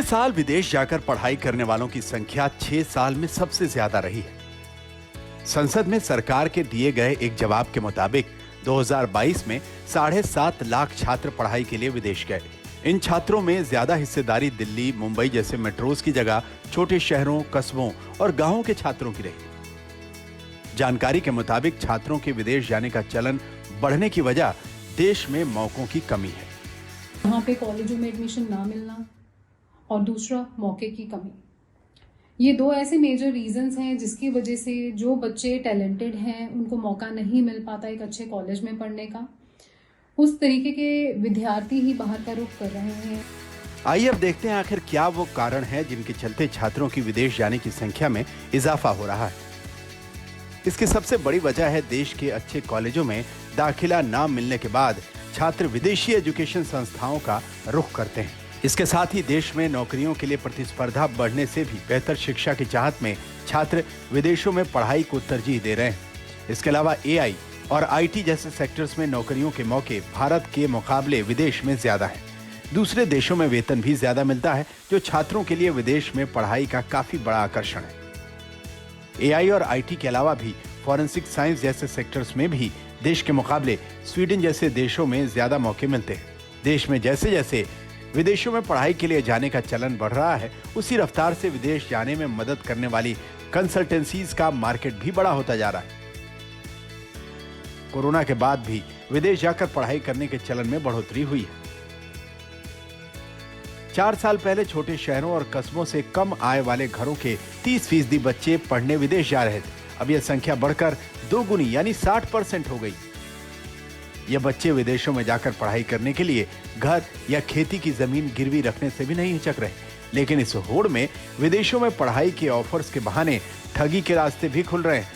बीते साल विदेश जाकर पढ़ाई करने वालों की संख्या 6 साल में सबसे ज्यादा रही है। संसद में सरकार के दिए गए एक जवाब के मुताबिक 2022 में 7.5 लाख छात्र पढ़ाई के लिए विदेश गए। इन छात्रों में ज्यादा हिस्सेदारी दिल्ली, मुंबई जैसे मेट्रोज की जगह छोटे शहरों, कस्बों और गांवों के छात्रों की रही। जानकारी के मुताबिक छात्रों के विदेश जाने का चलन बढ़ने की वजह देश में मौकों की कमी है। यहाँ पे कॉलेजों में एडमिशन ना मिलना और दूसरा मौके की कमी, ये दो ऐसे मेजर रीजंस हैं जिसकी वजह से जो बच्चे टैलेंटेड हैं उनको मौका नहीं मिल पाता एक अच्छे कॉलेज में पढ़ने का। उस तरीके के विद्यार्थी ही बाहर का रुख कर रहे हैं। आइए अब देखते हैं आखिर क्या वो कारण है जिनके चलते छात्रों की विदेश जाने की संख्या में इजाफा हो रहा है। इसकी सबसे बड़ी वजह है देश के अच्छे कॉलेजों में दाखिला ना मिलने के बाद छात्र विदेशी एजुकेशन संस्थाओं का रुख करते हैं। इसके साथ ही देश में नौकरियों के लिए प्रतिस्पर्धा बढ़ने से भी बेहतर शिक्षा की चाहत में छात्र विदेशों में पढ़ाई को तरजीह दे रहे हैं। इसके अलावा एआई और आईटी जैसे सेक्टर्स में नौकरियों के मौके भारत के मुकाबले विदेश में ज्यादा है। दूसरे देशों में वेतन भी ज्यादा मिलता है, जो छात्रों के लिए विदेश में पढ़ाई का काफी बड़ा आकर्षण है। एआई और आईटी के अलावा भी फॉरेंसिक साइंस जैसे सेक्टर्स में भी देश के मुकाबले स्वीडन जैसे देशों में ज्यादा मौके मिलते हैं। देश में जैसे जैसे विदेशों में पढ़ाई के लिए जाने का चलन बढ़ रहा है, उसी रफ्तार से विदेश जाने में मदद करने वाली कंसल्टेंसीज का मार्केट भी बड़ा होता जा रहा है। कोरोना के बाद भी विदेश जाकर पढ़ाई करने के चलन में बढ़ोतरी हुई है। 4 साल पहले छोटे शहरों और कस्बों से कम आय वाले घरों के 30% बच्चे पढ़ने विदेश जा रहे थे। अब यह संख्या बढ़कर 2 गुनी यानी 60% हो गई। ये बच्चे विदेशों में जाकर पढ़ाई करने के लिए घर या खेती की जमीन गिरवी रखने से भी नहीं हिचक रहे, लेकिन इस होड़ में विदेशों में पढ़ाई के ऑफर्स के बहाने ठगी के रास्ते भी खुल रहे हैं।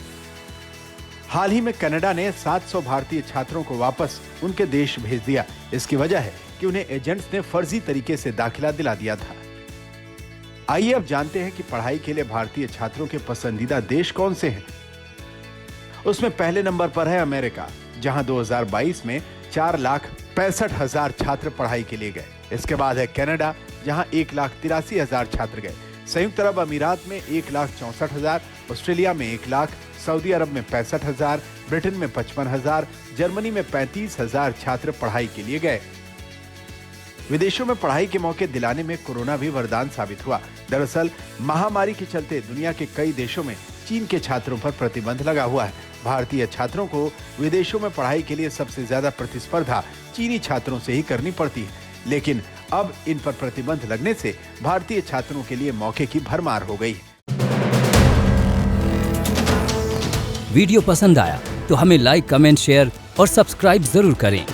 हाल ही में कनाडा ने 700 भारतीय छात्रों को वापस उनके देश भेज दिया। इसकी वजह है कि उन्हें एजेंट्स ने फर्जी तरीके से दाखिला दिला दिया था। आइए अब जानते हैं कि पढ़ाई के लिए भारतीय छात्रों के पसंदीदा देश कौन से हैं। उसमें पहले नंबर पर है अमेरिका, जहां 2022 में 4,65,000 छात्र पढ़ाई के लिए गए। इसके बाद है कनाडा, जहां 1,83,000 छात्र गए। संयुक्त अरब अमीरात में 1,64,000, ऑस्ट्रेलिया में 1 लाख, सऊदी अरब में 65,000, ब्रिटेन में 55,000, जर्मनी में 35,000 छात्र पढ़ाई के लिए गए। विदेशों में पढ़ाई के मौके दिलाने में कोरोना भी वरदान साबित हुआ। दरअसल महामारी के चलते दुनिया के कई देशों में चीन के छात्रों पर प्रतिबंध लगा हुआ है। भारतीय छात्रों को विदेशों में पढ़ाई के लिए सबसे ज्यादा प्रतिस्पर्धा चीनी छात्रों से ही करनी पड़ती है, लेकिन अब इन पर प्रतिबंध लगने से भारतीय छात्रों के लिए मौके की भरमार हो गई। वीडियो पसंद आया तो हमें लाइक, कमेंट, शेयर और सब्सक्राइब जरूर करें।